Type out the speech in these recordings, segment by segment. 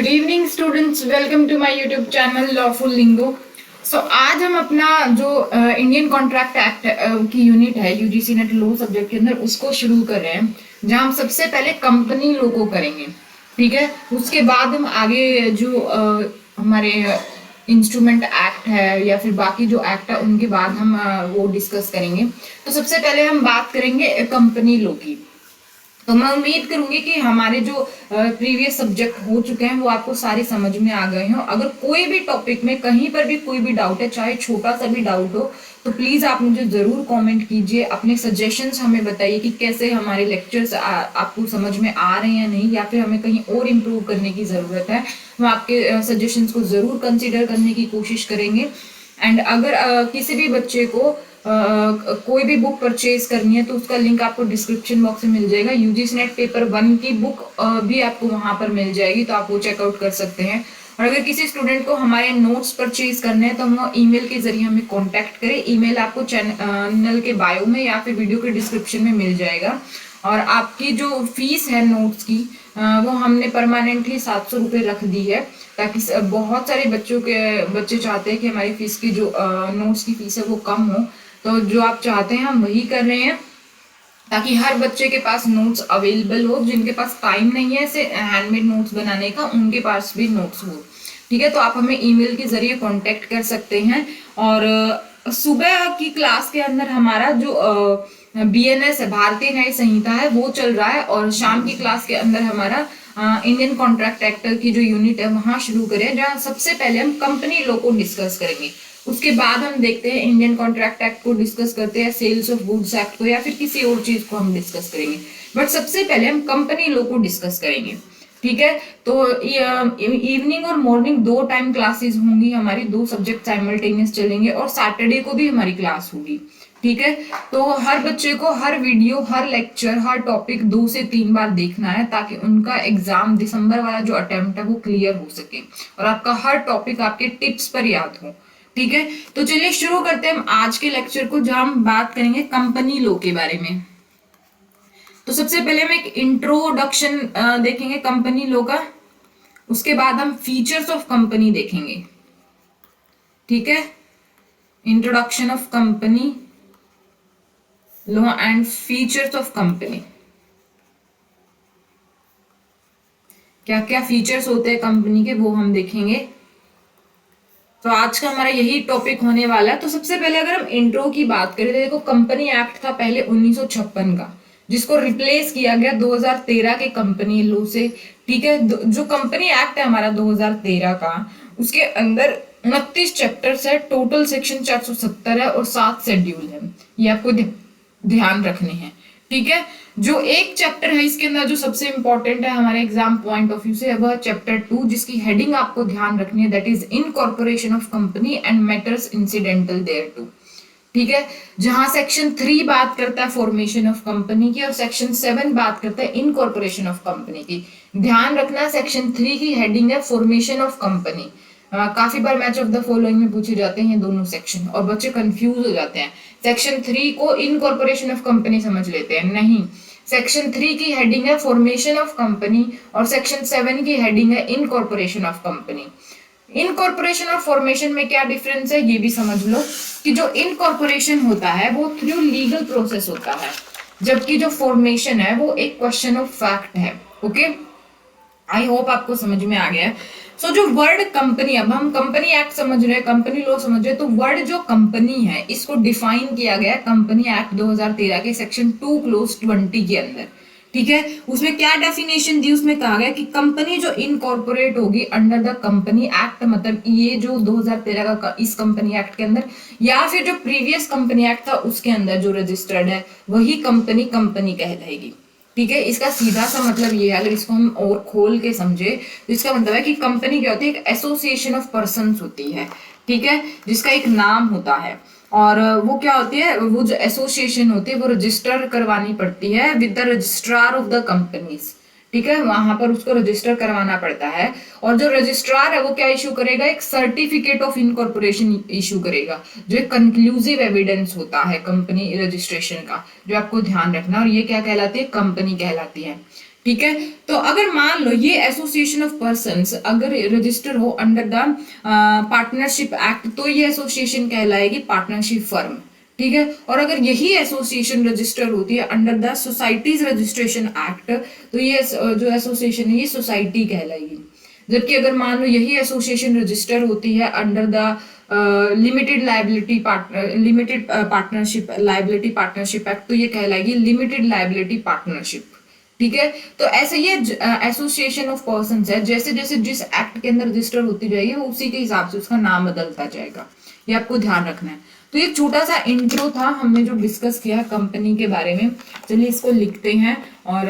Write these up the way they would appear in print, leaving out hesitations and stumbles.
Good evening students, welcome to my YouTube channel Lawful Lingo. आज हम अपना जो इंडियन कॉन्ट्रैक्ट एक्ट की यूनिट है यूजीसी नेट लॉ सब्जेक्ट के अंदर उसको शुरू कर रहे हैं, जहां हम सबसे पहले कंपनी लॉ को करेंगे। ठीक है, उसके बाद हम आगे जो हमारे इंस्ट्रूमेंट एक्ट है या फिर बाकी जो एक्ट है उनके बाद हम वो डिस्कस करेंगे। तो सबसे पहले हम बात करेंगे कंपनी लॉ की। तो मैं उम्मीद करूंगी कि हमारे जो प्रीवियस सब्जेक्ट हो चुके हैं वो आपको सारे समझ में आ गए हो। अगर कोई भी टॉपिक में कहीं पर भी कोई भी डाउट है, चाहे छोटा सा भी डाउट हो, तो प्लीज आप मुझे जरूर कमेंट कीजिए। अपने सजेशंस हमें बताइए कि कैसे हमारे लेक्चर्स आपको समझ में आ रहे हैं या नहीं, या फिर हमें कहीं और इम्प्रूव करने की जरूरत है। हम आपके सजेशंस को जरूर कंसिडर करने की कोशिश करेंगे। एंड अगर किसी भी बच्चे को कोई भी बुक परचेज करनी है तो उसका लिंक आपको डिस्क्रिप्शन बॉक्स में मिल जाएगा। यूजीसी नेट पेपर 1 की बुक भी आपको वहां पर मिल जाएगी, तो आप वो चेकआउट कर सकते हैं। और अगर किसी स्टूडेंट को हमारे नोट्स परचेज करने हैं तो वो ईमेल के जरिए हमें कांटेक्ट करें। ईमेल आपको चैनल के बायो में या फिर वीडियो के डिस्क्रिप्शन में मिल जाएगा। और आपकी जो फीस है नोट्स की वो हमने परमानेंटली 700 रुपये रख दी है, ताकि बहुत सारे बच्चे चाहते हैं कि हमारी फीस की जो नोट्स की फीस है वो कम हो। तो जो आप चाहते हैं हम वही कर रहे हैं, ताकि हर बच्चे के पास नोट्स अवेलेबल हो। जिनके पास टाइम नहीं है ऐसे हैंडमेड नोट्स बनाने का, उनके पास भी नोट्स हो। ठीक है, तो आप हमें ईमेल के जरिए कांटेक्ट कर सकते हैं। और सुबह की क्लास के अंदर हमारा जो बीएनएस है, भारतीय न्याय संहिता है, वो चल रहा है। और शाम की क्लास के अंदर हमारा इंडियन कॉन्ट्रैक्ट एक्ट की जो यूनिट है वहां शुरू करें, जहां सबसे पहले हम कंपनी लॉ को डिस्कस करेंगे। उसके बाद हम देखते हैं इंडियन कॉन्ट्रैक्ट एक्ट को डिस्कस करते हैं, सेल्स ऑफ गुड्स एक्ट को, या फिर किसी और चीज को हम डिस्कस करेंगे। बट सबसे पहले हम कंपनी लॉ को डिस्कस करेंगे। ठीक है, तो इवनिंग और मॉर्निंग 2 टाइम क्लासेस होंगी हमारी, 2 सब्जेक्ट साइमल्टेनियस चलेंगे, और सैटरडे को भी हमारी क्लास होगी। ठीक है, तो हर बच्चे को हर वीडियो, हर लेक्चर, हर टॉपिक 2 से 3 बार देखना है, ताकि उनका एग्जाम दिसंबर वाला जो अटेम्प्ट है वो क्लियर हो सके और आपका हर टॉपिक आपके टिप्स पर याद हो। ठीक है, तो चलिए शुरू करते हैं हम आज के लेक्चर को, जहां हम बात करेंगे कंपनी लॉ के बारे में। तो सबसे पहले हम एक इंट्रोडक्शन देखेंगे कंपनी लॉ का। उसके बाद हम फीचर्स ऑफ कंपनी देखेंगे। ठीक है, introduction of company law and features of company. क्या क्या फीचर्स होते हैं कंपनी के वो हम देखेंगे। तो आज का हमारा यही टॉपिक होने वाला है। तो सबसे पहले अगर हम इंट्रो की बात करें तो देखो, कंपनी एक्ट था पहले 1956 का, जिसको रिप्लेस किया गया 2013 के कंपनी लॉ से। ठीक है, जो कंपनी एक्ट है हमारा 2013 का, उसके अंदर 29 चैप्टर्स है, टोटल सेक्शन 470 है और 7 शेड्यूल है। ये आपको ध्यान रखने हैं। ठीक है, जो एक चैप्टर है इसके अंदर जो सबसे इंपॉर्टेंट है हमारे एग्जाम पॉइंट ऑफ व्यू से, वह चैप्टर 2, जिसकी हेडिंग आपको ध्यान रखनी है, that is incorporation of company and matters incidental thereto. ठीक है, जहां सेक्शन 3 बात करता है फॉर्मेशन ऑफ कंपनी की और सेक्शन 7 बात करता है इनकॉर्पोरेशन ऑफ कंपनी की। ध्यान रखना, सेक्शन 3 की हेडिंग है फॉर्मेशन ऑफ कंपनी। काफी बार मैच ऑफ द फॉलोइंग में पूछे जाते हैं ये दोनों सेक्शन, और बच्चे कंफ्यूज हो जाते हैं। सेक्शन 3 को इनकॉर्पोरेशन ऑफ कंपनी समझ लेते हैं, नहीं। सेक्शन 3 की हेडिंग है फॉर्मेशन ऑफ कंपनी और सेक्शन 7 की हेडिंग है इनकॉर्पोरेशन ऑफ कंपनी। इनकॉर्पोरेशन और फॉर्मेशन में क्या डिफरेंस है ये भी समझ लो, कि जो इनकॉर्पोरेशन होता है वो थ्रू लीगल प्रोसेस होता है, जबकि जो फॉर्मेशन है वो एक क्वेश्चन ऑफ फैक्ट है। ओके, आई होप आपको समझ में आ गया है। सो जो वर्ड कंपनी, अब हम कंपनी एक्ट समझ रहे हैं, कंपनी लॉ समझ रहे हैं, तो वर्ड जो कंपनी है इसको डिफाइन किया गया है कंपनी एक्ट 2013 के सेक्शन 2 क्लोज 20 के अंदर। ठीक है, उसमें क्या डेफिनेशन दी, उसमें कहा गया कि कंपनी जो इनकॉर्पोरेट होगी अंडर द कंपनी एक्ट, मतलब ये जो 2013 का इस कंपनी एक्ट के अंदर, या फिर जो प्रीवियस कंपनी एक्ट था उसके अंदर जो रजिस्टर्ड है, वही कंपनी कहलाएगी। ठीक है, इसका सीधा सा मतलब ये है, अगर इसको हम और खोल के समझे तो इसका मतलब है कि कंपनी क्या होती है, एक एसोसिएशन ऑफ पर्संस होती है। ठीक है, जिसका एक नाम होता है, और वो क्या होती है, वो जो एसोसिएशन होती है वो रजिस्टर करवानी पड़ती है with the registrar of the companies. ठीक है, वहां पर उसको रजिस्टर करवाना पड़ता है, और जो रजिस्ट्रार है वो क्या इशू करेगा, एक सर्टिफिकेट ऑफ इनकॉर्पोरेशन इशू करेगा, जो एक कंक्लूसिव एविडेंस होता है कंपनी रजिस्ट्रेशन का, जो आपको ध्यान रखना। और ये क्या कहलाती है, कंपनी कहलाती है। ठीक है। तो अगर मान लो ये एसोसिएशन ऑफ पर्संस अगर रजिस्टर हो अंडर द पार्टनरशिप एक्ट, तो ये एसोसिएशन कहलाएगी पार्टनरशिप फर्म। ठीक है। और अगर यही एसोसिएशन रजिस्टर होती है under the societies registration act, तो ये जो एसोसिएशन है ये सोसाइटी कहलाएगी। जबकि अगर मान लो यही एसोसिएशन रजिस्टर होती है under the limited partnership liability partnership act, तो ये कहलाएगी लिमिटेड लाइबिलिटी पार्टनरशिप। ठीक है। तो ऐसे ये एसोसिएशन ऑफ पर्संस है, जैसे जैसे जिस एक्ट के अंदर रजिस्टर होती जाएगी वो उसी के हिसाब से उसका नाम बदलता जाएगा, ये आपको ध्यान रखना है। तो ये छोटा सा इंट्रो था हमने जो डिस्कस किया कंपनी के बारे में। चलिए इसको लिखते हैं, और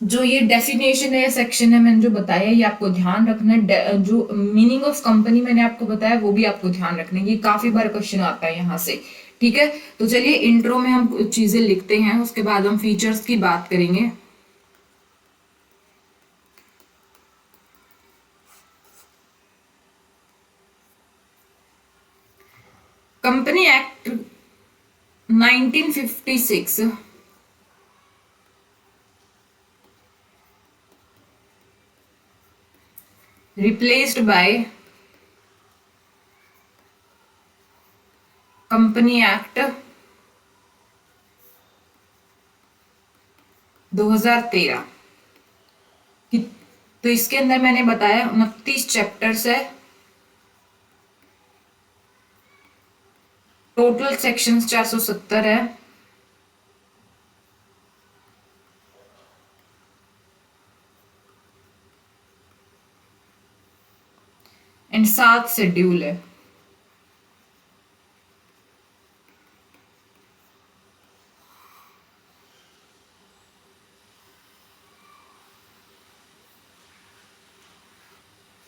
जो ये डेफिनेशन है, सेक्शन है मैंने जो बताया, ये आपको ध्यान रखना है। जो मीनिंग ऑफ कंपनी मैंने आपको बताया वो भी आपको ध्यान रखना है, ये काफी बार क्वेश्चन आता है यहाँ से। ठीक है। तो चलिए इंट्रो में हम कुछ चीजें लिखते हैं, उसके बाद हम फीचर्स की बात करेंगे। Company act 1956 replaced by company act 2013। तो इसके अंदर मैंने बताया 29 चैप्टर्स है, टोटल सेक्शंस 470 है, एंड 7 शेड्यूल है।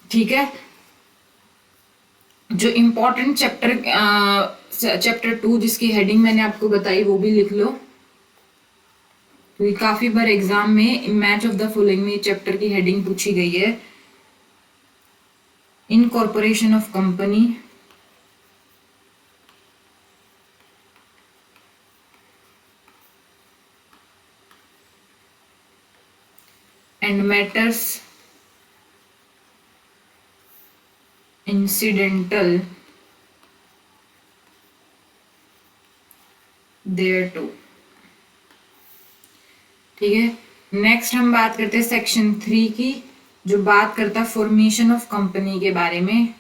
ठीक है। जो इंपॉर्टेंट चैप्टर 2 जिसकी हेडिंग मैंने आपको बताई वो भी लिख लो, तो ये काफी बार एग्जाम में मैच ऑफ द फॉलोइंग में चैप्टर की हेडिंग पूछी गई है। Incorporation of company, and matters incidental thereto। ठीक है। नेक्स्ट हम बात करते हैं सेक्शन 3 की, जो बात करता है फॉर्मेशन ऑफ कंपनी के बारे में।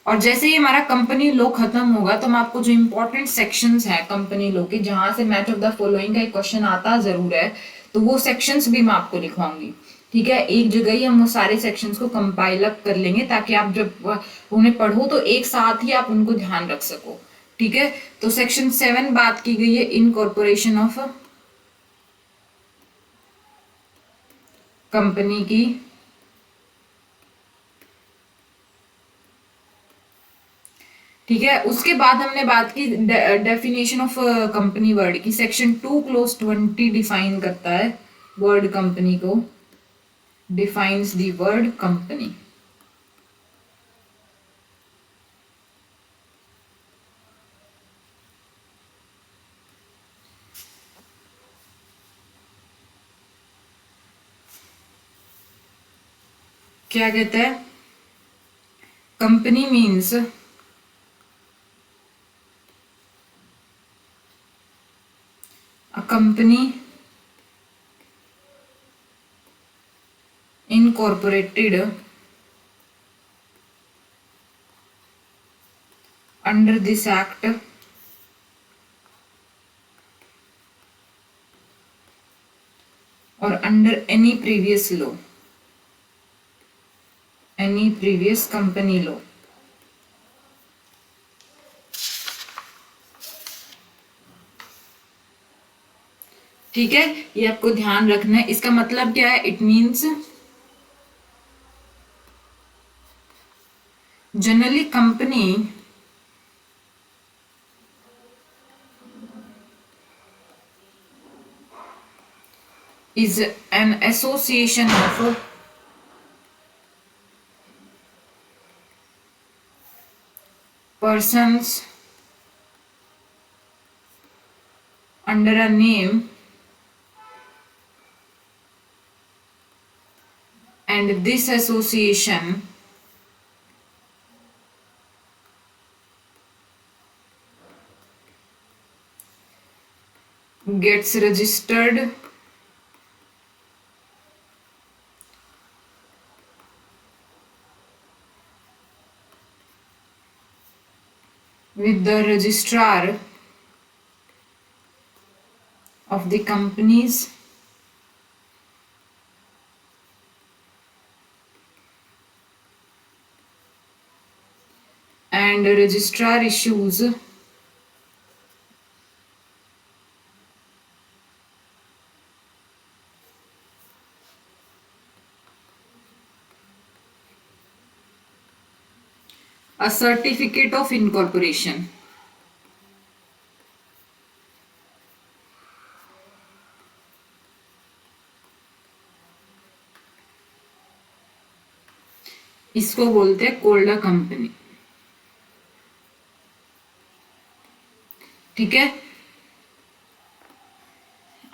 और जैसे ही हमारा कंपनी लॉ खत्म होगा तो हम आपको जो इंपॉर्टेंट सेक्शंस हैं कंपनी लॉ के, जहां से मैच ऑफ द फॉलोइंग का एक क्वेश्चन आता जरूर है, तो वो सेक्शंस भी मैं आपको लिखवाऊंगी। ठीक है। एक जगह ही हम वो सारे सेक्शंस को कंपाइल अप कर लेंगे, ताकि आप जब उन्हें पढ़ो तो एक साथ ही आप उनको ध्यान रख सको। ठीक है। तो सेक्शन 7 बात की गई है इनकॉर्पोरेशन ऑफ कंपनी की। ठीक है। उसके बाद हमने बात की डेफिनेशन ऑफ कंपनी वर्ड की। सेक्शन 2 क्लोज 20 डिफाइन करता है वर्ड कंपनी को, डिफाइंस द वर्ड कंपनी। क्या कहता है? Company means a company incorporated under this act or under any previous law, any previous company law। ठीक है। ये आपको ध्यान रखना है। इसका मतलब क्या है? It means generally company is an association of persons under a name and this association gets registered with the registrar of the companies and registrar issues a certificate of incorporation. इसको बोलते हैं कोल्डा कंपनी। ठीक है,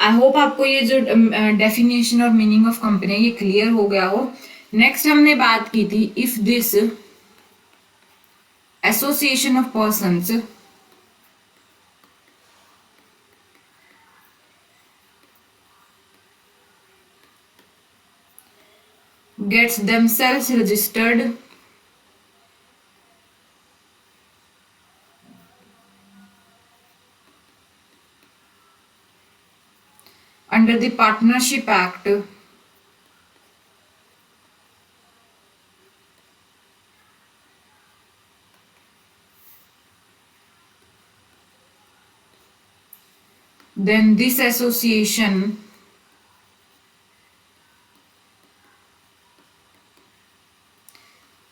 I hope आपको ये जो definition और meaning of company ये क्लियर हो गया हो। नेक्स्ट हमने बात की थी if this association of persons gets themselves registered under the Partnership Act then this association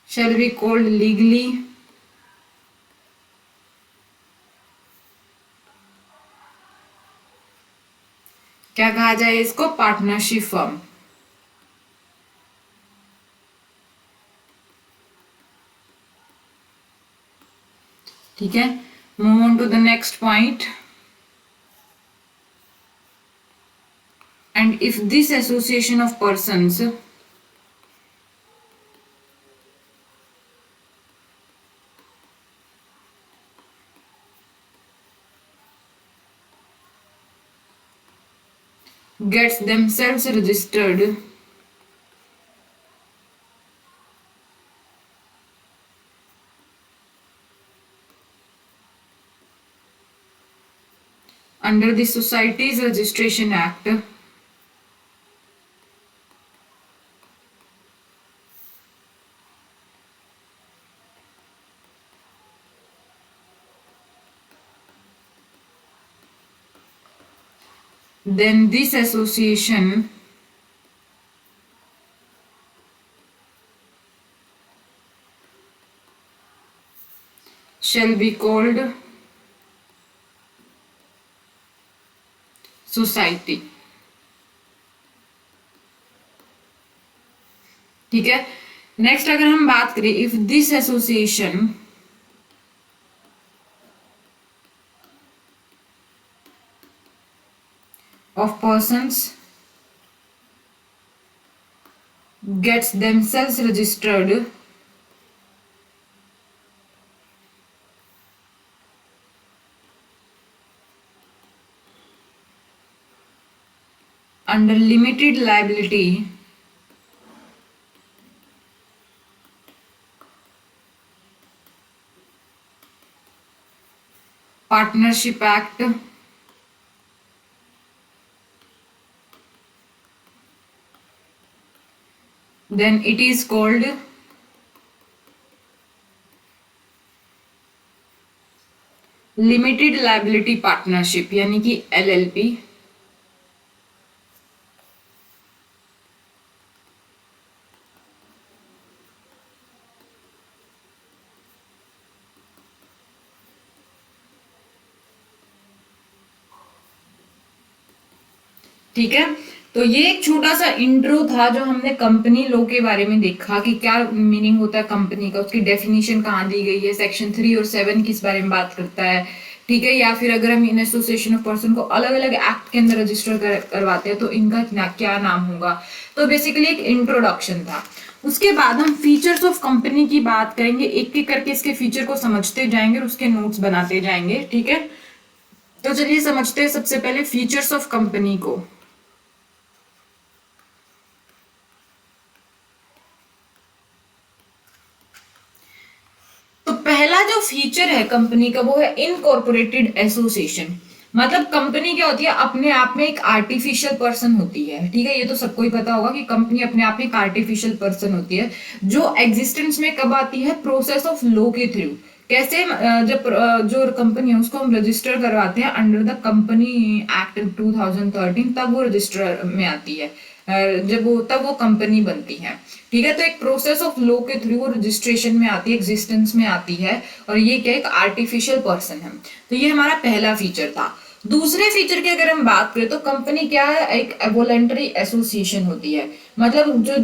shall be called legally क्या कहा जाए इसको, पार्टनरशिप फर्म। ठीक है, move on to the next point. And if this association of persons gets themselves registered under the Societies Registration Act then this association shall be called society। ठीक है, next अगर हम बात करें if this association of persons gets themselves registered under limited liability partnership act then it is called limited liability partnership यानी कि LLP। ठीक है, तो ये एक छोटा सा इंट्रो था जो हमने कंपनी लॉ के बारे में देखा कि क्या मीनिंग होता है कंपनी का, उसकी डेफिनेशन कहाँ दी गई है, सेक्शन 3 और 7 किस बारे में बात करता है। ठीक है, या फिर अगर हम इन एसोसिएशन ऑफ पर्सन को अलग अलग एक्ट के अंदर रजिस्टर करवाते हैं तो इनका क्या नाम होगा। तो बेसिकली एक इंट्रोडक्शन था। उसके बाद हम फीचर्स ऑफ कंपनी की बात करेंगे, एक एक करके इसके फीचर को समझते जाएंगे और उसके नोट्स बनाते जाएंगे। ठीक है, तो चलिए समझते हैं सबसे पहले फीचर्स ऑफ कंपनी को। तो पहला जो फीचर है कंपनी का वो है इनकॉर्पोरेटेड एसोसिएशन। मतलब कंपनी क्या होती है, अपने आप में एक आर्टिफिशियल पर्सन होती है। ठीक है, ये तो सबको ही पता होगा कि कंपनी अपने आप में एक आर्टिफिशियल पर्सन होती है जो एग्जिस्टेंस में कब आती है, प्रोसेस ऑफ लॉ के थ्रू। कैसे, जब जो कंपनी है उसको हम रजिस्टर करवाते हैं अंडर द कंपनी एक्ट 2013, तब वो रजिस्टर में आती है। जब वो तब वो कंपनी बनती है। ठीक है, तो एक प्रोसेस ऑफ लॉ के थ्रू वो रजिस्ट्रेशन में आती है, एग्जिस्टेंस में आती है, और ये क्या एक आर्टिफिशियल पर्सन है। तो ये हमारा पहला फीचर था। दूसरे फीचर की अगर हम बात करें तो कंपनी क्या है, एक वॉलंटरी एसोसिएशन होती है। मतलब जो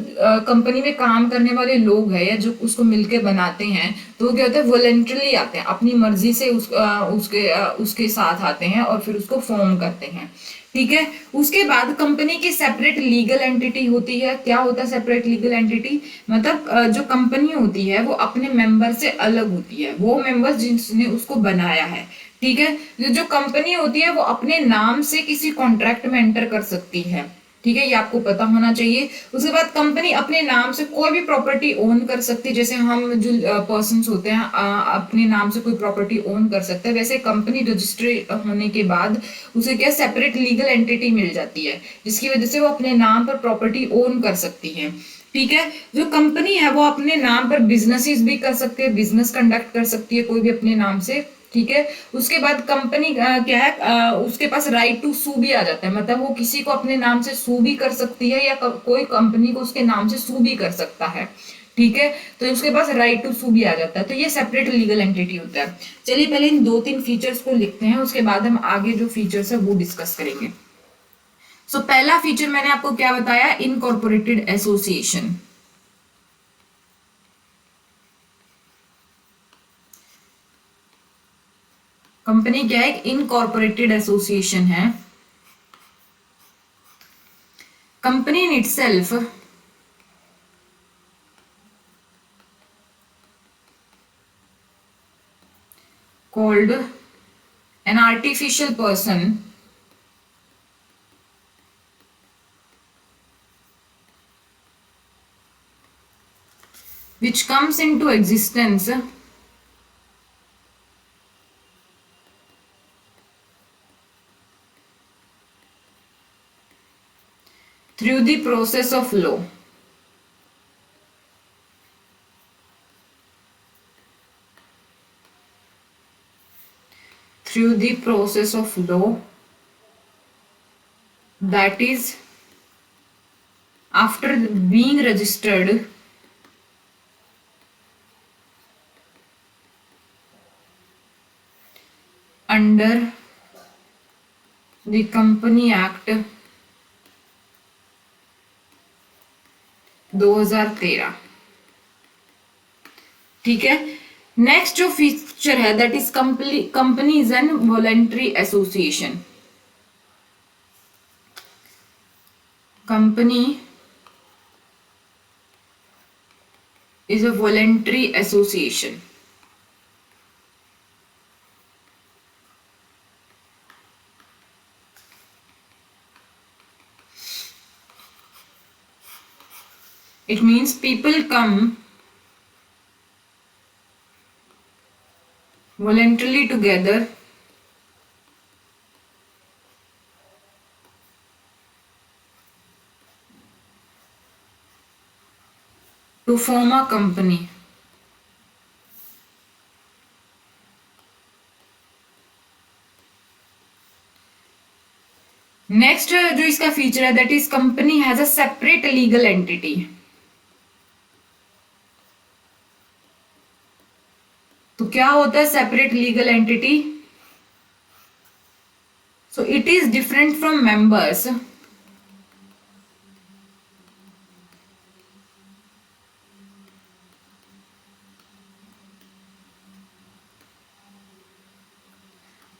कंपनी में काम करने वाले लोग हैं या जो उसको मिलके बनाते हैं, तो वो क्या होता है, वॉलंटरली आते हैं, अपनी मर्जी से उसके साथ आते हैं और फिर उसको फॉर्म करते हैं। ठीक है, उसके बाद कंपनी की सेपरेट लीगल एंटिटी होती है। क्या होता है सेपरेट लीगल एंटिटी, मतलब जो कंपनी होती है वो अपने मेंबर से अलग होती है, वो मेंबर्स जिसने उसको बनाया है। ठीक है, जो कंपनी होती है वो अपने नाम से किसी कॉन्ट्रैक्ट में एंटर कर सकती है। ठीक है, ये आपको पता होना चाहिए। उसके बाद कंपनी अपने नाम से कोई भी प्रॉपर्टी ओन कर सकती है। जैसे हम जो पर्सन होते हैं अपने नाम से कोई प्रॉपर्टी ओन कर सकते हैं, वैसे कंपनी रजिस्ट्री होने के बाद उसे क्या सेपरेट लीगल एंटिटी मिल जाती है, जिसकी वजह से वो अपने नाम पर प्रॉपर्टी ओन कर सकती है। ठीक है, जो कंपनी है वो अपने नाम पर बिजनेसेस भी कर सकती है, बिजनेस कंडक्ट कर सकती है कोई भी अपने नाम से। ठीक है, उसके बाद कंपनी क्या है, उसके पास राइट टू सू भी आ जाता है। मतलब वो किसी को अपने नाम से सू भी कर सकती है या कोई कंपनी को उसके नाम से सू भी कर सकता है। ठीक है, तो उसके पास राइट टू सू भी आ जाता है। तो ये सेपरेट लीगल एंटिटी होता है। चलिए पहले इन दो तीन फीचर्स को लिखते हैं, उसके बाद हम आगे जो फीचर्स है वो डिस्कस करेंगे। सो पहला फीचर मैंने आपको क्या बताया, इनकॉर्पोरेटेड एसोसिएशन। कंपनी क्या है, एक इनकॉर्पोरेटेड एसोसिएशन है। Company in itself called an artificial person which comes into existence through the process of law. Through the process of law, that is after being registered under the Company Act 2013। ठीक है, next जो feature है that is company is an voluntary association. Company is a voluntary association। It means people come voluntarily together to form a company। Next जो इसका feature है that is company has a separate legal entity. तो क्या होता है separate legal entity, so it is different from members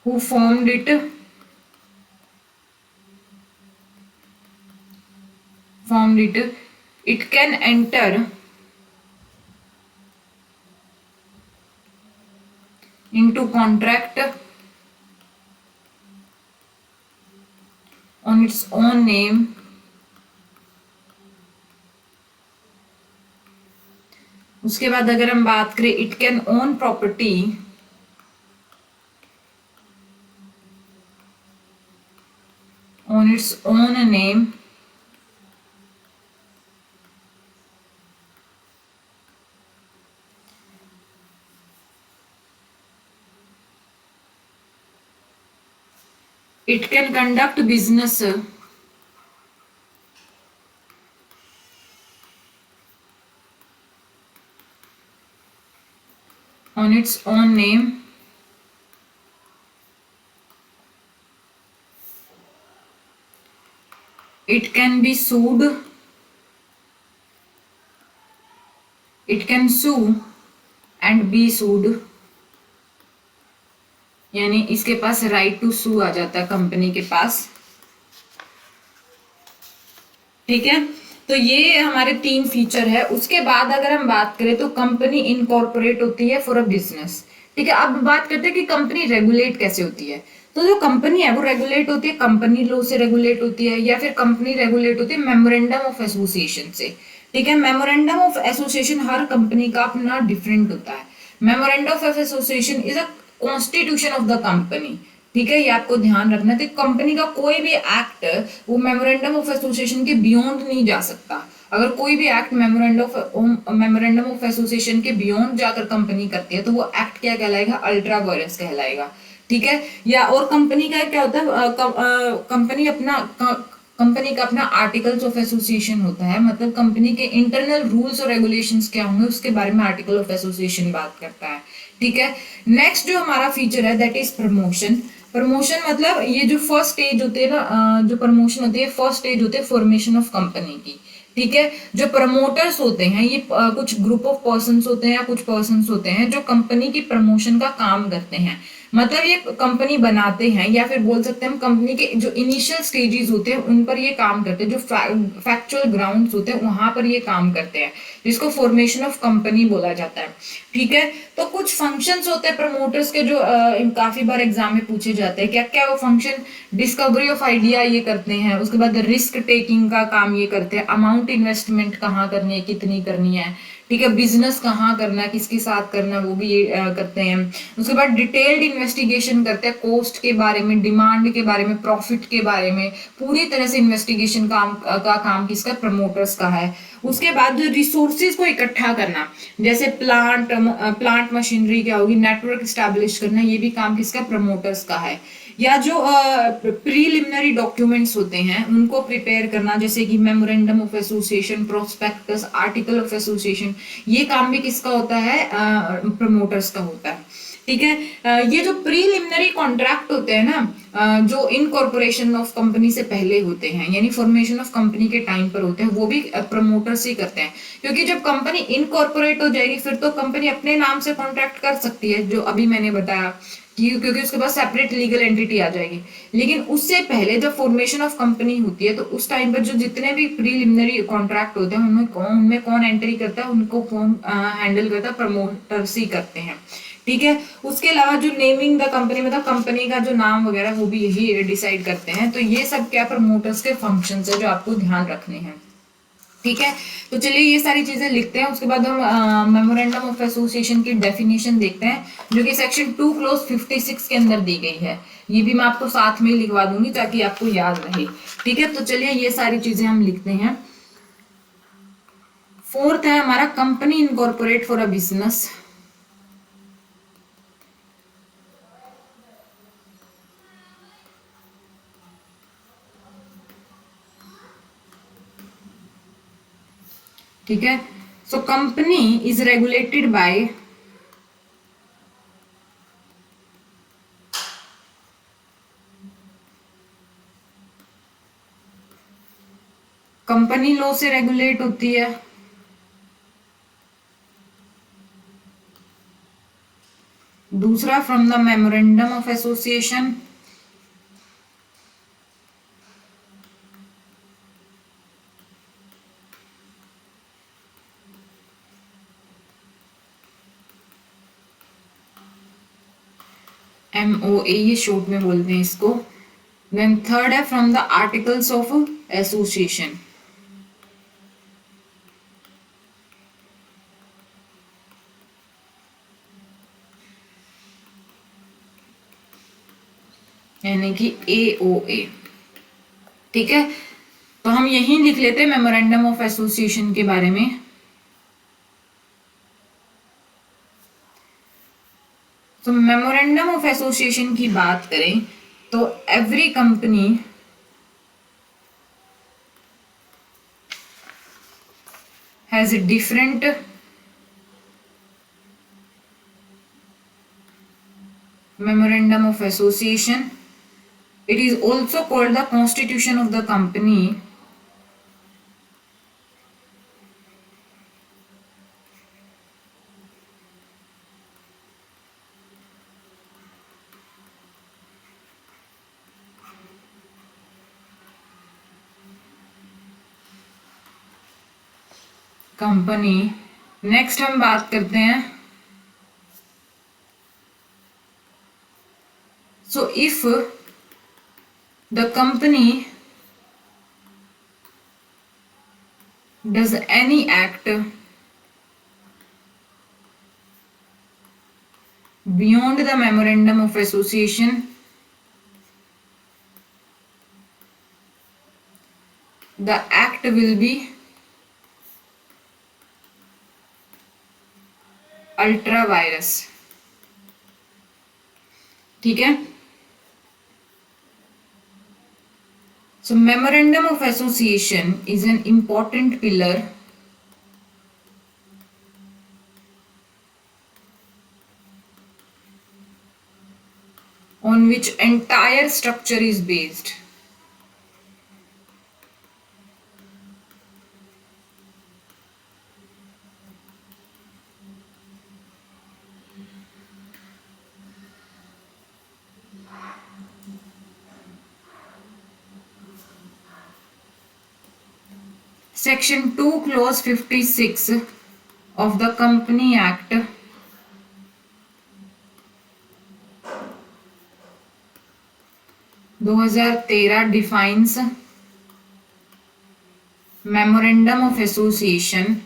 who formed it it can enter into contract on its own name उसके बाद अगर हम बात करें it can own property on its own name it can conduct business on its own name it can be sued it can sue and be sued यानी इसके पास right to सू आ जाता है कंपनी के पास। ठीक है, तो ये हमारे 3 फीचर है। उसके बाद अगर हम बात करें तो कंपनी इनकॉर्पोरेट होती है फॉर अ बिजनेस। ठीक है, अब बात करते हैं कि कंपनी रेगुलेट कैसे होती है। तो जो कंपनी है वो रेगुलेट होती है कंपनी लॉ से रेगुलेट होती है, या फिर कंपनी रेगुलेट होती है मेमोरेंडम ऑफ एसोसिएशन से। ठीक है, memorandum of association her company का अपना डिफरेंट होता है। Memorandum of association is a constitution of the company. ठीक है, ये आपको ध्यान रखना है। तो कंपनी का कोई भी एक्ट वो मेमोरेंडम ऑफ एसोसिएशन के बियॉन्ड नहीं जा सकता। अगर कोई भी एक्ट मेमोरेंडम ऑफ एसोसिएशन के बियॉन्ड जाकर कंपनी करती है तो वो एक्ट क्या कहलाएगा, अल्ट्रा वायरस कहलाएगा। ठीक है, या और कंपनी का क्या होता है, कंपनी का अपना आर्टिकल्स ऑफ एसोसिएशन होता है। मतलब कंपनी के इंटरनल रूल्स और रेगुलेशंस क्या होंगे उसके बारे में आर्टिकल ऑफ एसोसिएशन बात करता है। ठीक है, नेक्स्ट जो हमारा फीचर है दैट इज प्रमोशन। प्रमोशन मतलब ये जो फर्स्ट स्टेज होती है ना, जो प्रमोशन होती है फर्स्ट स्टेज होती है फॉर्मेशन ऑफ कंपनी की। ठीक है, जो प्रमोटर्स होते हैं ये कुछ ग्रुप ऑफ पर्संस होते हैं या कुछ पर्संस होते हैं जो कंपनी की प्रमोशन का काम करते हैं। मतलब ये कंपनी बनाते हैं, या फिर बोल सकते हैं हम कंपनी के जो इनिशियल स्टेजेस होते हैं उन पर ये काम करते हैं, जो फैक्चुअल ग्राउंड्स होते हैं वहां पर ये काम करते हैं, जिसको फॉर्मेशन ऑफ कंपनी बोला जाता है। ठीक है, तो कुछ फंक्शंस होते हैं प्रमोटर्स के जो काफी बार एग्जाम में पूछे जाते हैं। क्या क्या वो फंक्शन, डिस्कवरी ऑफ आइडिया ये करते हैं, उसके बाद रिस्क टेकिंग का काम ये करते हैं, अमाउंट इन्वेस्टमेंट कहाँ करनी है, कितनी करनी है। ठीक है, बिजनेस कहाँ करना है, किसके साथ करना है, वो भी ये करते हैं। उसके बाद डिटेल्ड इन्वेस्टिगेशन करते हैं कॉस्ट के बारे में, डिमांड के बारे में, प्रॉफिट के बारे में, पूरी तरह से इन्वेस्टिगेशन का काम किसका, प्रमोटर्स का है। उसके बाद जो रिसोर्सेज को इकट्ठा करना, जैसे प्लांट मशीनरी क्या होगी, नेटवर्क स्टैब्लिश करना, ये भी काम किसका, प्रमोटर्स का है। या जो प्रीलिमिनरी डॉक्यूमेंट्स होते हैं उनको प्रिपेयर करना, जैसे कि memorandum of association, prospectus, article of association, ये काम भी किसका होता है, प्रमोटर्स का होता है। ठीक है, ये जो प्रीलिमिनरी कॉन्ट्रैक्ट होते हैं ना, जो इनकॉर्पोरेशन ऑफ कंपनी से पहले होते हैं, यानी फॉर्मेशन ऑफ कंपनी के टाइम पर होते हैं, वो भी प्रमोटर्स ही करते हैं। क्योंकि जब कंपनी इनकॉर्पोरेट हो जाएगी फिर तो कंपनी अपने नाम से कॉन्ट्रैक्ट कर सकती है, जो अभी मैंने बताया, क्योंकि उसके पास सेपरेट लीगल एंटिटी आ जाएगी। लेकिन उससे पहले जब फॉर्मेशन ऑफ कंपनी होती है तो उस टाइम पर जो जितने भी प्रीलिमिनरी कॉन्ट्रैक्ट होते हैं उनमें कौन एंट्री करता है, उनको कौन हैंडल करता है, प्रमोटर्स ही करते हैं। ठीक है, उसके अलावा जो नेमिंग द कंपनी, मतलब कंपनी का जो नाम वगैरह वो भी यही डिसाइड करते हैं। तो ये सब क्या प्रमोटर्स के फंक्शंस है जो आपको ध्यान रखने हैं। ठीक है, तो चलिए ये सारी चीजें लिखते हैं। उसके बाद हम मेमोरेंडम ऑफ एसोसिएशन की डेफिनेशन देखते हैं, जो कि सेक्शन 2 क्लोज 56 के अंदर दी गई है। ये भी मैं आपको साथ में लिखवा दूंगी ताकि आपको याद रहे। ठीक है, तो चलिए ये सारी चीजें हम लिखते हैं। फोर्थ है हमारा company incorporate for a business. ठीक है, so company is regulated by company law से रेगुलेट होती है। दूसरा from the memorandum of association, MOA ये शॉर्ट में बोलते हैं इसको। देन थर्ड है from the articles of association. यानी कि AOA। ठीक है, तो हम यही लिख लेते हैं मेमोरेंडम ऑफ एसोसिएशन के बारे में। तो मेमोरेंडम ऑफ एसोसिएशन की बात करें तो every company has a different memorandum of association. It is also called the constitution of the company. Company. Next हम बात करते हैं, so if the company does any act beyond the memorandum of association, the act will be ultra vires. ठीक है, so memorandum of association is an important pillar on which entire structure is based. Section 2 clause 56 of the Company Act दो हजार 13 defines memorandum of association.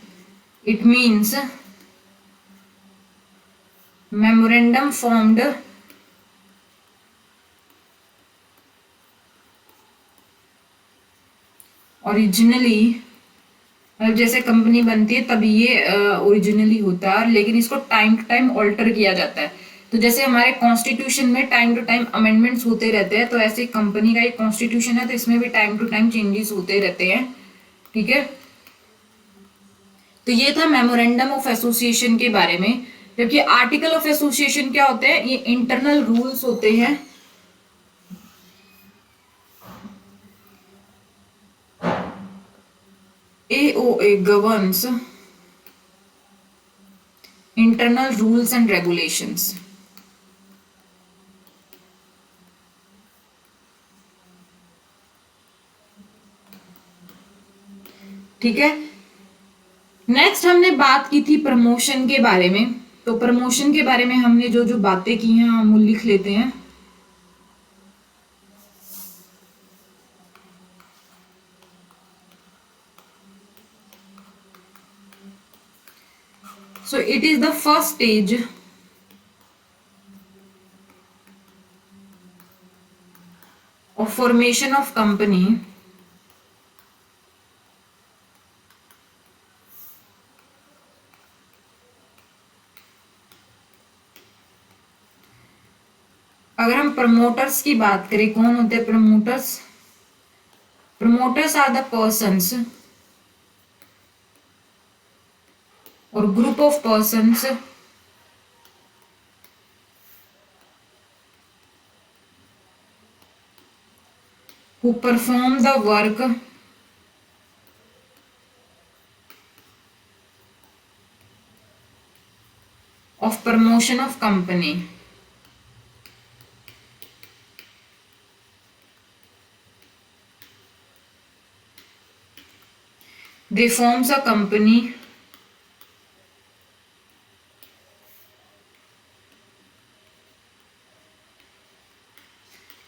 It means memorandum formed originally, जैसे company बनती है तभी ये originally होता है, लेकिन इसको टाइम टू टाइम ऑल्टर किया जाता है। तो जैसे हमारे कॉन्स्टिट्यूशन में टाइम टू टाइम अमेंडमेंट्स होते रहते हैं, तो ऐसे कंपनी का एक कॉन्स्टिट्यूशन है तो इसमें भी टाइम टू टाइम चेंजेस होते रहते हैं। ठीक है, तो ये था मेमोरेंडम ऑफ एसोसिएशन के बारे में। जबकि आर्टिकल ऑफ एसोसिएशन क्या होते हैं, ये इंटरनल रूल्स होते हैं। AOA governs internal rules and regulations. ठीक है, नेक्स्ट हमने बात की थी प्रमोशन के बारे में। तो प्रमोशन के बारे में हमने जो जो बातें की हैं हम लिख लेते हैं। So it is the first stage of formation of company अगर हम प्रमोटर्स की बात करें, कौन होते हैं promoters? Promoters are the persons और group of persons who perform the work of promotion of company. They forms a company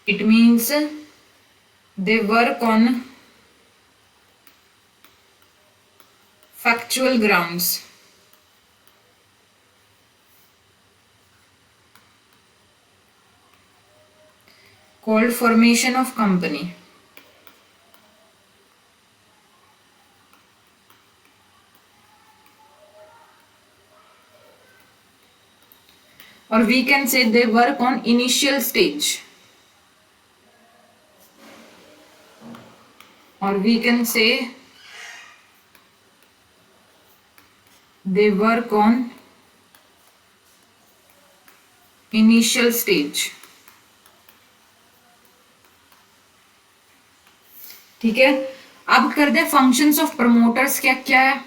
it means they work on factual grounds. Called formation of company. Or we can say they work on initial stage. Or we can say they work on initial stage. ठीक है, अब करते हैं functions of promoters क्या क्या है.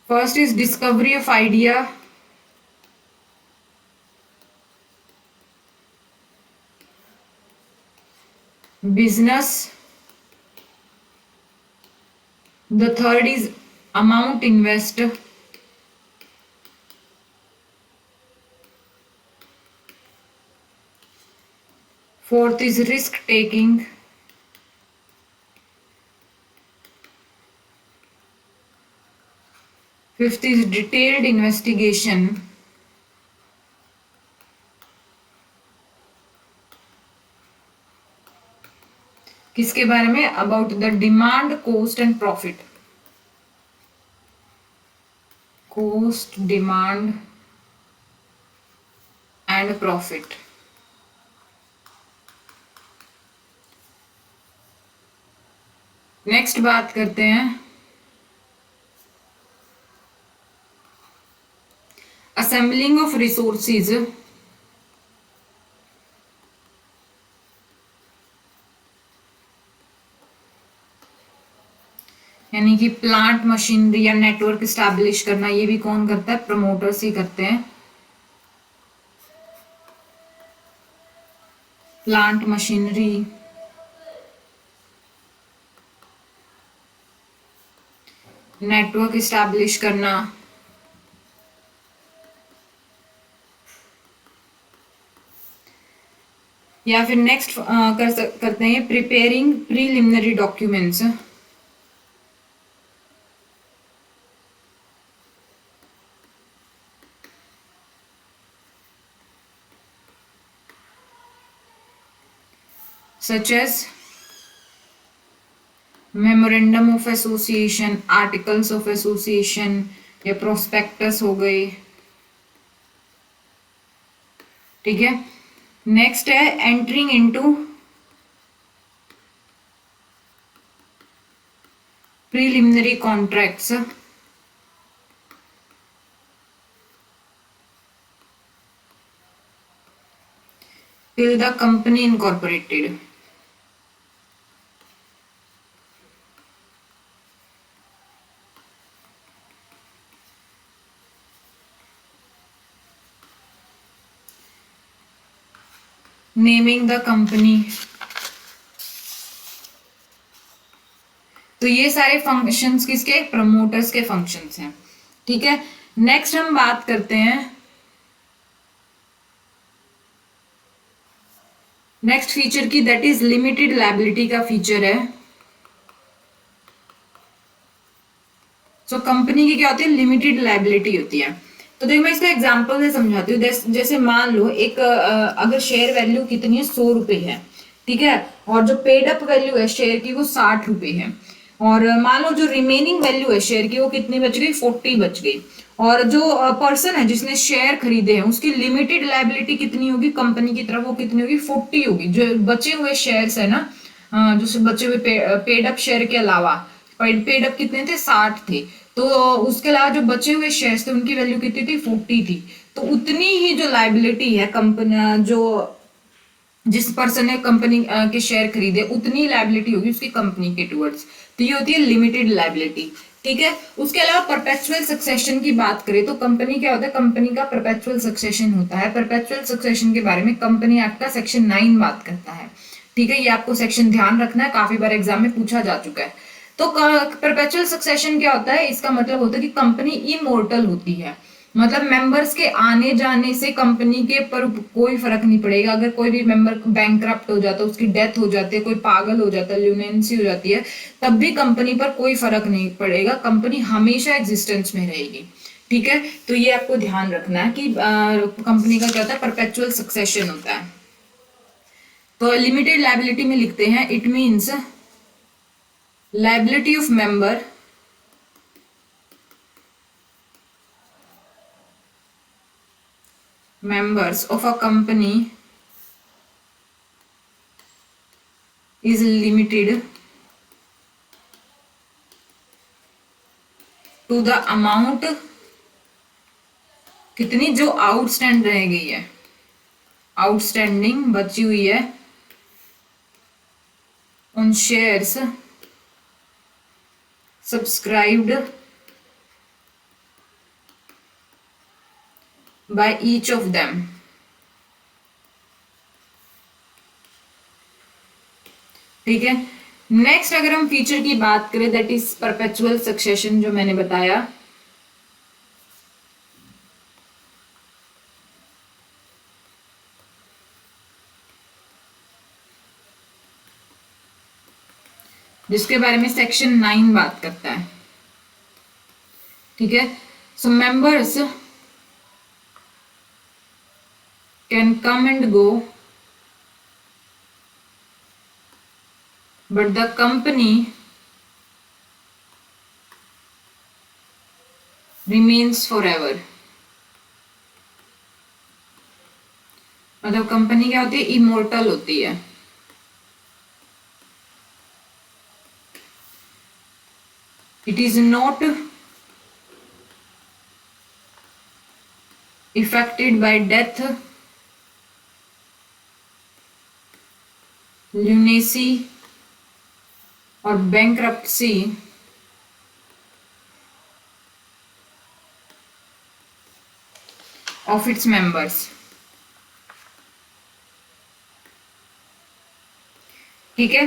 First is discovery of idea. Business. The third is amount invest. Fourth is risk taking. Fifth is detailed investigation. किसके बारे में? About the demand, cost and profit. Cost, demand and profit. Next बात करते हैं assembling of resources. यानी कि plant, machinery या network establish करना, ये भी कौन करता है? प्रमोटर्स ही करते हैं. प्लांट, मशीनरी, नेटवर्क स्टैब्लिश करना, या फिर नेक्स्ट करते हैं preparing preliminary documents. such as memorandum of association, articles of association या प्रोस्पेक्टस हो गए. ठीक है, नेक्स्ट है entering into preliminary contracts. till the company incorporated. Naming the company. तो ये सारे फंक्शंस किसके? प्रमोटर्स के फंक्शंस हैं. ठीक है, नेक्स्ट हम बात करते हैं नेक्स्ट फीचर की, दैट इज लिमिटेड लायबिलिटी का फीचर है. सो कंपनी की क्या होती है? लिमिटेड लायबिलिटी होती है. तो देखो मैं इसका एग्जांपल से समझाती हूँ. जैसे मान लो एक अगर शेयर वैल्यू कितनी है? 100 रुपए है. ठीक है, और जो पेड अप वैल्यू है शेयर की वो 60 रुपए है. और मान लो जो रिमेनिंग वैल्यू है शेयर की वो कितनी बच गई? 40 बच गई. और जो पर्सन है जिसने शेयर खरीदे हैं उसकी लिमिटेड लायबिलिटी कितनी होगी कंपनी की तरफ? वो कितनी होगी? 40 होगी. जो बचे हुए शेयर्स है ना, जो बचे हुए पेड अप शेयर के अलावा, पेड अप कितने थे? 60 थे. तो उसके अलावा जो बचे हुए शेयर्स थे उनकी वैल्यू कितनी थी? 40 थी. तो उतनी ही जो लायबिलिटी है कंपनी, जो जिस पर्सन ने कंपनी के शेयर खरीदे उतनी लायबिलिटी होगी उसकी कंपनी के टुवर्ड्स, तो ये होती है लिमिटेड लायबिलिटी। ठीक है, उसके अलावा परपेचुअल सक्सेशन की बात करें तो कंपनी क्या होता है, कंपनी का परपेचुअल सक्सेशन होता है। परपेचुअल सक्सेशन के बारे में कंपनी एक्ट का सेक्शन 9 बात करता है। ठीक है, ये आपको सेक्शन ध्यान रखना है, काफी बार एग्जाम में पूछा जा चुका है। तो परपेचुअल सक्सेशन क्या होता है, इसका मतलब होता है कि कंपनी इमोर्टल होती है, मतलब मेंबर्स के आने जाने से कंपनी के पर कोई फर्क नहीं पड़ेगा। अगर कोई भी मेंबर बैंकरप्ट हो जाता है, उसकी डेथ हो जाती है, कोई पागल हो जाता है, ल्यूनेंसी हो जाती है, तब भी कंपनी पर कोई फर्क नहीं पड़ेगा, कंपनी हमेशा एग्जिस्टेंस में रहेगी। ठीक है, तो ये आपको ध्यान रखना है कि कंपनी का क्या होता है, परपेचुअल सक्सेशन होता है। तो लिमिटेड लायबिलिटी में लिखते हैं, it means liability of member members of a company is limited to the amount, कितनी जो आउटस्टैंड रह गई है, आउटस्टैंडिंग बची हुई है on shares subscribed by each of them। ठीक है, नेक्स्ट अगर हम फीचर की बात करें दैट इज परपेचुअल सक्सेशन, जो मैंने बताया, जिसके बारे में सेक्शन 9 बात करता है। ठीक है, so members can come and go but the company remains forever। मतलब कंपनी क्या होती है, इमोर्टल होती है। It is not affected by death, lunacy और बैंकरप्सी ऑफ इट्स मेंबर्स। ठीक है,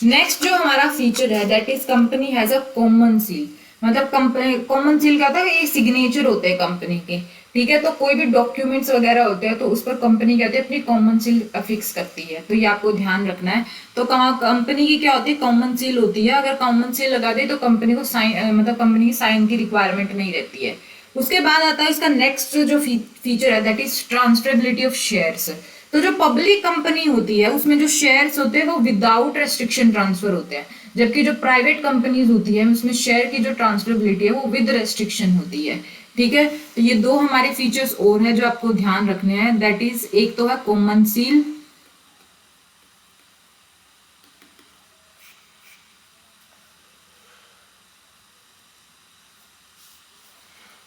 नेक्स्ट जो हमारा फीचर है that is company has a common seal. मतलब कंपनी कॉमन सील क्या होता है, ये सिग्नेचर होते हैं कंपनी के। ठीक है, तो कोई भी डॉक्यूमेंट्स वगैरह होते हैं तो उस पर कंपनी क्या होती है, अपनी कॉमन सील फिक्स करती है, तो ये आपको ध्यान रखना है। तो कंपनी की क्या होती है, कॉमन सील होती है। अगर कॉमन सील लगा दे तो कंपनी को साइन, मतलब कंपनी की साइन की रिक्वायरमेंट नहीं रहती है। उसके बाद आता है इसका नेक्स्ट जो फीचर है that is transferability of shares. तो जो पब्लिक कंपनी होती है उसमें जो शेयर्स होते हैं वो विदाउट रेस्ट्रिक्शन ट्रांसफर होते हैं, जबकि जो प्राइवेट कंपनीज होती है उसमें शेयर की जो ट्रांसफरेबिलिटी है वो विद रेस्ट्रिक्शन होती है। ठीक है, तो ये दो हमारे फीचर्स और हैं जो आपको ध्यान रखने हैं, दैट इज एक तो है common seal,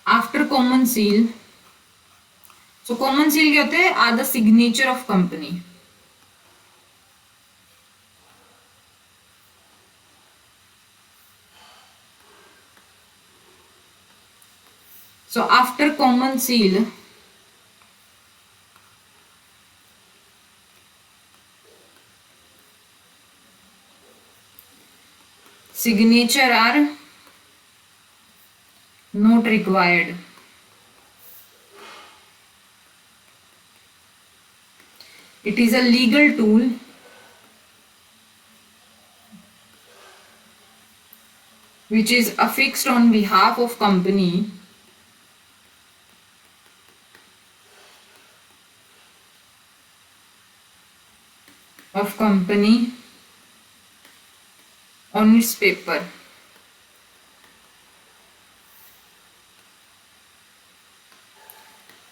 after common seal, so common seal क्या होते हैं, are the signature of company. So after common seal, signature are not required। It is a legal tool which is affixed on behalf of company on its paper।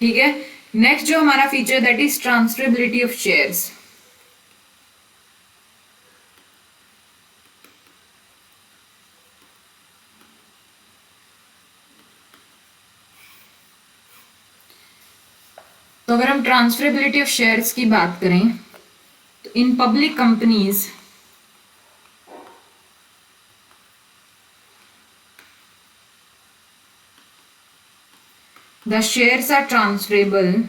ठीक है, next जो हमारा feature that is transferability of shares. तो अगर हम transferability of shares की बात करें in public companies, the shares are transferable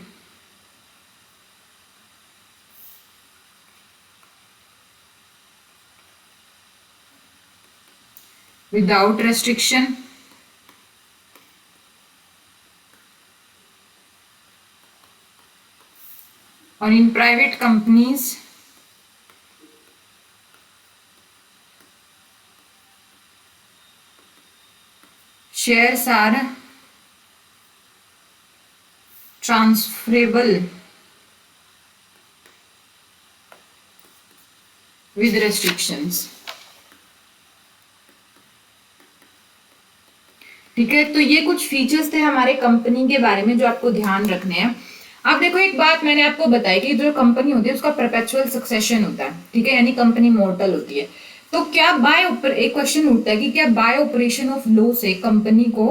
without restriction, or in private companies shares are transferable with restrictions. ठीक है, तो ये कुछ फीचर्स थे हमारे कंपनी के बारे में जो आपको ध्यान रखने हैं। अब देखो, एक बात मैंने आपको बताई कि जो कंपनी होती है उसका परपेचुअल सक्सेशन होता है, ठीक है, यानी कंपनी मॉर्टल होती है। तो क्या एक क्वेश्चन उठता है कि क्या बाय ऑपरेशन ऑफ लॉ से कंपनी को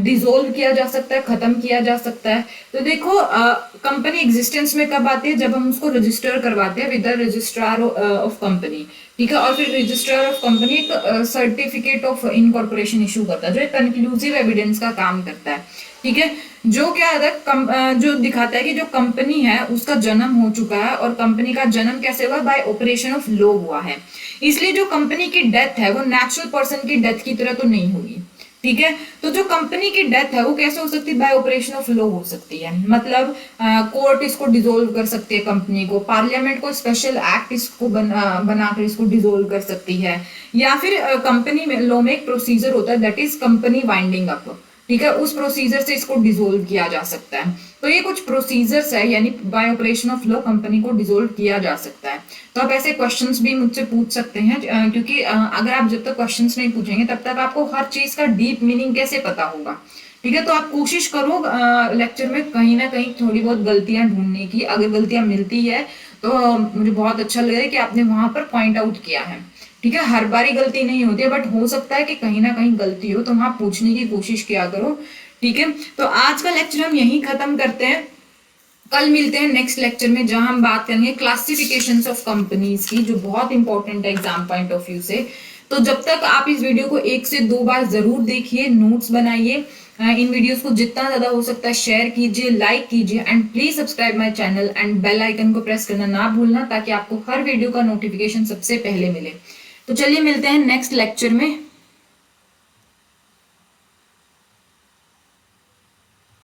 डिसॉल्व किया जा सकता है, खत्म किया जा सकता है? तो देखो, कंपनी एग्जिस्टेंस में कब आती है? जब हम उसको रजिस्टर करवाते हैं with the registrar of company, ठीक है, और फिर रजिस्ट्रार ऑफ कंपनी एक सर्टिफिकेट ऑफ इनकॉर्पोरेशन इशू करता है जो एक कंक्लूसिव एविडेंस का काम करता है, ठीक है, जो क्या है, जो दिखाता है कि जो कंपनी है उसका जन्म हो चुका है, और कंपनी का जन्म कैसे हुआ? बाय ऑपरेशन ऑफ लॉ हुआ है। इसलिए जो कंपनी की डेथ है वो नेचुरल पर्सन की डेथ की तरह तो नहीं होगी, ठीक है। तो जो कंपनी की डेथ है वो कैसे हो सकती है? बाय ऑपरेशन ऑफ लॉ हो सकती है, मतलब कोर्ट इसको डिसॉल्व कर सकती है कंपनी को, पार्लियामेंट को स्पेशल एक्ट इसको बनाकर इसको डिसॉल्व कर सकती है, या फिर कंपनी में लॉ में एक प्रोसीजर होता है that is company winding up, ठीक है, उस प्रोसीजर से इसको डिसॉल्व किया जा सकता है। तो ये कुछ प्रोसीजर्स है, यानी bye operation of law company को डिसॉल्व किया जा सकता है। तो आप ऐसे क्वेश्चंस भी मुझसे पूछ सकते हैं, क्योंकि अगर आप जब तक क्वेश्चंस नहीं पूछेंगे तब तक आपको हर चीज का डीप मीनिंग कैसे पता होगा, ठीक है। तो आप कोशिश करो लेक्चर में कहीं ना कहीं थोड़ी बहुत गलतियां ढूंढने की, अगर गलतियां मिलती है तो मुझे बहुत अच्छा लगेगा कि आपने वहां पर पॉइंट आउट किया है, ठीक है। हर बारी गलती नहीं होती है, बट हो सकता है कि कहीं ना कहीं गलती हो, तो वहां पूछने की कोशिश किया करो, ठीक है। तो आज का लेक्चर हम यहीं खत्म करते हैं, कल मिलते हैं नेक्स्ट लेक्चर में जहां हम बात करेंगे क्लासिफिकेशंस ऑफ कंपनीज की, जो बहुत इंपॉर्टेंट है एग्जाम पॉइंट ऑफ व्यू से। तो जब तक आप इस वीडियो को 1 से 2 बार जरूर देखिए, नोट्स बनाइए, इन वीडियोस को जितना ज्यादा हो सकता है शेयर कीजिए, लाइक कीजिए, and please subscribe my channel and bell icon को प्रेस करना ना भूलना, ताकि आपको हर वीडियो का नोटिफिकेशन सबसे पहले मिले। तो चलिए मिलते हैं नेक्स्ट लेक्चर में।